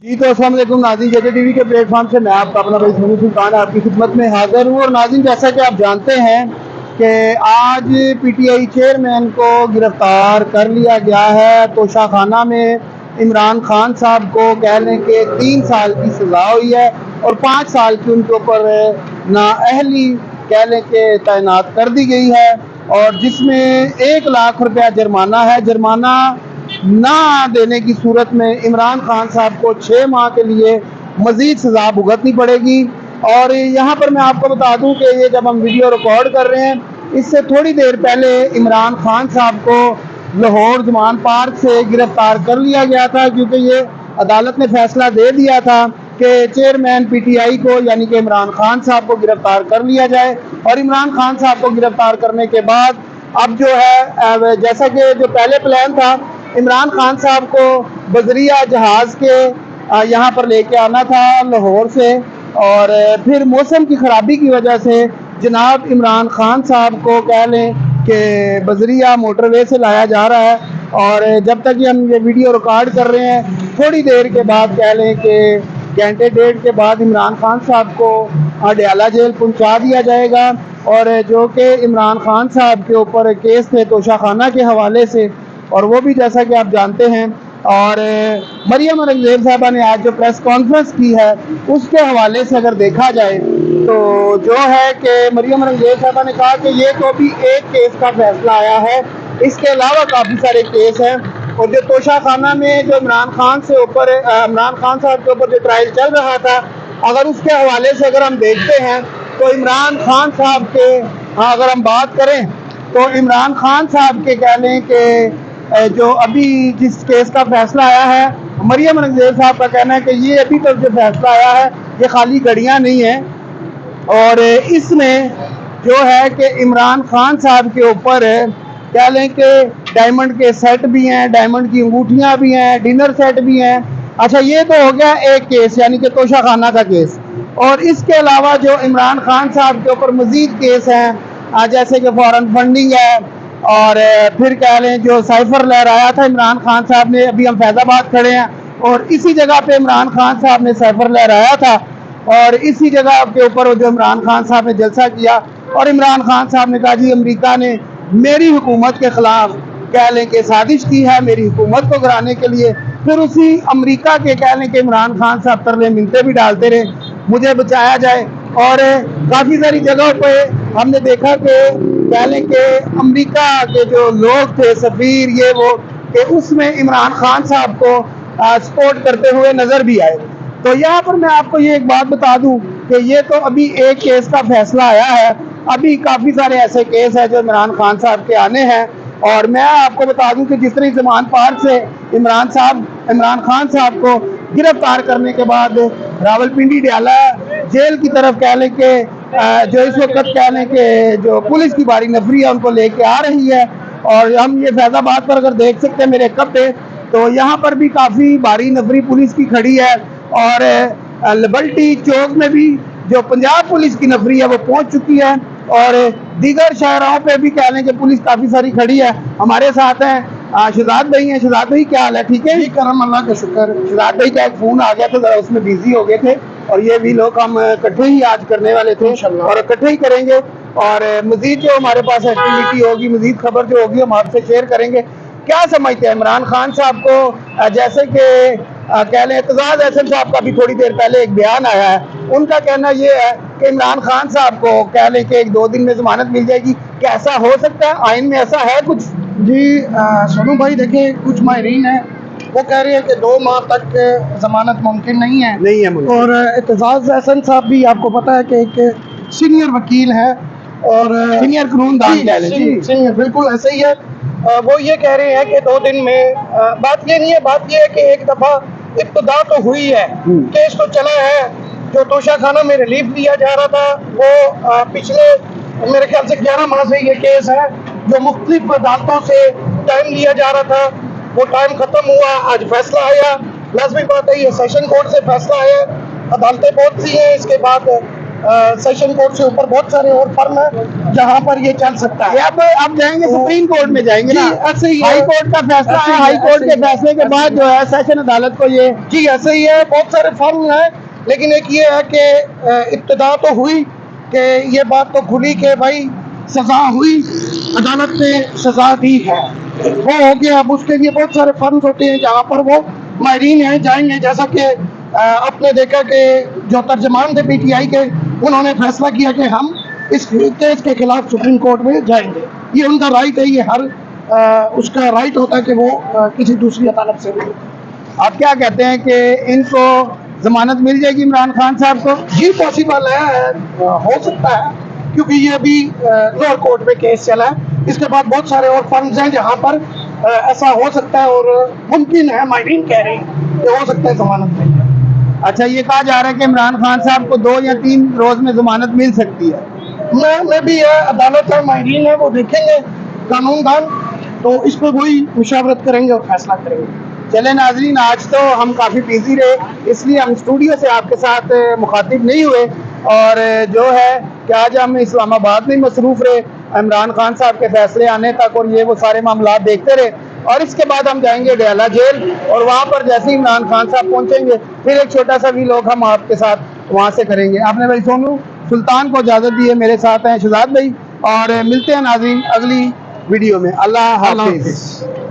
जी तो अस्सलाम वालेकुम नाज़रीन, जेके टीवी के प्लेटफॉर्म से मैं आपका अपना भाई सोनू सुल्तान आपकी खिदमत में हाजिर हूँ। और नाज़रीन, जैसा कि आप जानते हैं कि आज पीटीआई चेयरमैन को गिरफ्तार कर लिया गया है। तोशाखाना में इमरान खान साहब को कह लें कि 3 साल की सज़ा हुई है और 5 साल की उनके ऊपर नाअहली कह लें कि तैनात कर दी गई है, और जिसमें 1 लाख रुपया जुर्माना है। जुर्माना ना देने की सूरत में इमरान खान साहब को 6 माह के लिए मजीद सज़ा भुगतनी पड़ेगी। और यहाँ पर मैं आपको बता दूं कि ये जब हम वीडियो रिकॉर्ड कर रहे हैं, इससे थोड़ी देर पहले इमरान खान साहब को लाहौर जमान पार्क से गिरफ्तार कर लिया गया था, क्योंकि ये अदालत ने फैसला दे दिया था कि चेयरमैन पीटीआई को यानी कि इमरान खान साहब को गिरफ्तार कर लिया जाए। और इमरान खान साहब को गिरफ्तार करने के बाद अब जो है जैसा कि जो पहले प्लान था, इमरान खान साहब को बजरिया जहाज़ के यहाँ पर लेके आना था लाहौर से, और फिर मौसम की ख़राबी की वजह से जनाब इमरान खान साहब को कह लें कि बजरिया मोटरवे से लाया जा रहा है। और जब तक हम ये वीडियो रिकॉर्ड कर रहे हैं, थोड़ी देर के बाद कह लें कि घंटे डेढ़ के बाद इमरान खान साहब को अडयाला जेल पहुंचा दिया जाएगा। और जो कि इमरान खान साहब के ऊपर केस थे तोशाखाना के हवाले से, और वो भी जैसा कि आप जानते हैं। और मरियम औरंगज़ेब साहबा ने आज जो प्रेस कॉन्फ्रेंस की है, उसके हवाले से अगर देखा जाए तो जो है कि मरियम औरंगज़ेब साहबा ने कहा कि ये तो अभी एक केस का फैसला आया है, इसके अलावा काफ़ी सारे केस हैं। और जो तोशाखाना में जो इमरान खान साहब के ऊपर जो ट्रायल चल रहा था, अगर उसके हवाले से अगर हम देखते हैं तो इमरान खान साहब के अगर हम बात करें तो इमरान खान साहब के कह लें कि जो अभी जिस केस का फैसला आया है, मरियम औरंगज़ेब साहब का कहना है कि ये अभी तक जो फैसला आया है ये खाली घड़ियां नहीं है, और इसमें जो है कि इमरान खान साहब के ऊपर कह लें कि डायमंड के सेट भी हैं, डायमंड की अंगूठियां भी हैं, डिनर सेट भी हैं। अच्छा, ये तो हो गया एक केस यानी कि तोशाखाना का केस। और इसके अलावा जो इमरान खान साहब के ऊपर मजीद केस हैं, जैसे कि फॉरेन फंडिंग है, और फिर कह लें जो साइफर लहराया था इमरान खान साहब ने, अभी हम फैज़ाबाद खड़े हैं और इसी जगह पे इमरान खान साहब ने साइफर लहराया था, और इसी जगह के ऊपर जो इमरान खान साहब ने जलसा किया। और इमरान खान साहब ने कहा जी अमेरिका ने मेरी हुकूमत के ख़िलाफ़ कह लें कि साजिश की है मेरी हुकूमत को गिराने के लिए। फिर उसी अमेरिका के कह लें कि इमरान खान साहब तरले मिनते भी डालते रहे मुझे बचाया जाए। और काफ़ी सारी जगहों पे हमने देखा कि कह लें कि अमेरिका के जो लोग थे सफ़ीर ये वो, कि उसमें इमरान खान साहब को सपोर्ट करते हुए नज़र भी आए। तो यहाँ पर मैं आपको ये एक बात बता दूं कि ये तो अभी एक केस का फैसला आया है, अभी काफ़ी सारे ऐसे केस हैं जो इमरान खान साहब के आने हैं। और मैं आपको बता दूं कि जिस तरह जमान पार्क से इमरान खान साहब को गिरफ्तार करने के बाद रावलपिंडी अडयाला जेल की तरफ कह लें कि जो इस वक्त कह लें कि जो पुलिस की भारी नफरी है उनको लेके आ रही है। और हम ये फैज़ाबाद पर अगर देख सकते हैं मेरे कब पे, तो यहाँ पर भी काफ़ी भारी नफरी पुलिस की खड़ी है। और लिबर्टी चौक में भी जो पंजाब पुलिस की नफरी है वो पहुँच चुकी है, और दीगर शहरों पे भी कह लें कि पुलिस काफ़ी सारी खड़ी है। हमारे साथ हैं शहजाद भाई हैं। शहजाद भाई क्या हाल है? ठीक है जी, करम अल्लाह का शुक्र। शहजाद भाई का एक फ़ोन आ गया था, ज़रा उसमें बिजी हो गए थे, और ये भी लोग हम इकट्ठे ही आज करने वाले थे और इकट्ठे ही करेंगे। और मजीद जो हमारे पास एक्टिविटी होगी, मजीद खबर जो होगी हम आपसे शेयर करेंगे। क्या समझते हैं इमरान खान साहब को, जैसे कि कह लें एतजाज़ अहसन साहब का भी थोड़ी देर पहले एक बयान आया है, उनका कहना ये है कि इमरान खान साहब को कह लें कि 1-2 दिन में जमानत मिल जाएगी। क्या ऐसा हो सकता है? आइन में ऐसा है कुछ? जी सोनू भाई, देखिए कुछ माहिरीन हैं वो कह रहे हैं कि 2 माह तक जमानत मुमकिन नहीं है और एतजाज़ अहसन साहब भी आपको पता है कि एक सीनियर वकील है और सीनियर कानूनदान कह लें जी, सीनियर बिल्कुल ऐसे ही है। वो ये कह रहे हैं कि 2 दिन में बात ये नहीं है, बात ये है कि एक दफ़ा इब्तिदा तो हुई है, केस तो चला है। जो तोशाखाना में रिलीफ दिया जा रहा था वो पिछले मेरे ख्याल से 11 माह से ये केस है जो मुख्तलिफ अदालतों से टाइम लिया जा रहा था, वो टाइम खत्म हुआ, आज फैसला आया। लाजमी बात है ये सेशन कोर्ट से फैसला आया, अदालतें बहुत सी हैं, इसके बाद सेशन कोर्ट से ऊपर बहुत सारे और फर्म है जहां पर ये चल सकता ये है। अब जाएंगे सुप्रीम कोर्ट में जाएंगे ना, जी, ऐसे ही है। हाई कोर्ट का फैसला ऐसे है, ही है, हाई कोर्ट ऐसे के ही है, फैसले के ऐसे बाद ही जो है सेशन अदालत को ये जी ऐसे ही है, बहुत सारे फर्म हैं, लेकिन एक ये है कि इब्तिदा तो हुई कि ये बात तो खुली कि भाई सजा हुई, अदालत ने सजा दी है, वो हो गया। अब उसके लिए बहुत सारे फर्म होते हैं जहाँ पर वो माहरीन हैं जाएंगे, जैसा कि आपने देखा कि जो तर्जमान थे पीटीआई के, उन्होंने फैसला किया कि हम इस केस के खिलाफ सुप्रीम कोर्ट में जाएंगे। ये उनका राइट है, ये हर उसका राइट होता है कि वो किसी दूसरी अदालत से भी। आप क्या कहते हैं कि इनको जमानत मिल जाएगी इमरान खान साहब को? ये पॉसिबल है, हो सकता है, क्योंकि ये अभी लोअर कोर्ट में केस चला है। इसके बाद बहुत सारे और फर्म्स हैं जहां पर ऐसा हो सकता है, और मुमकिन है, माहिरीन कह रहे हैं कि हो सकता है जमानत मिल जाए। अच्छा, ये कहा जा रहा है कि इमरान खान साहब को 2 या 3 रोज में जमानत मिल सकती है। मैं भी है, अदालत है, माहिरीन है, वो देखेंगे कानून दान, तो इस पर वही मुशावरत करेंगे और फैसला करेंगे। चले नाजरीन, आज तो हम काफ़ी बिजी रहे, इसलिए हम स्टूडियो से आपके साथ मुखातिब नहीं हुए, और जो है कि आज हम इस्लामाबाद में मसरूफ़ रहे इमरान खान साहब के फैसले आने तक, और ये वो सारे मामला देखते रहे। और इसके बाद हम जाएंगे डयाला जेल, और वहाँ पर जैसे ही इमरान खान साहब पहुँचेंगे फिर एक छोटा सा व्लॉग हम आपके साथ वहाँ से करेंगे। आपने भाई सोनू सुल्तान को इजाज़त दी है, मेरे साथ हैं शहजाद भाई, और मिलते हैं नाज़रीन अगली वीडियो में। अल्लाह हाफिज़।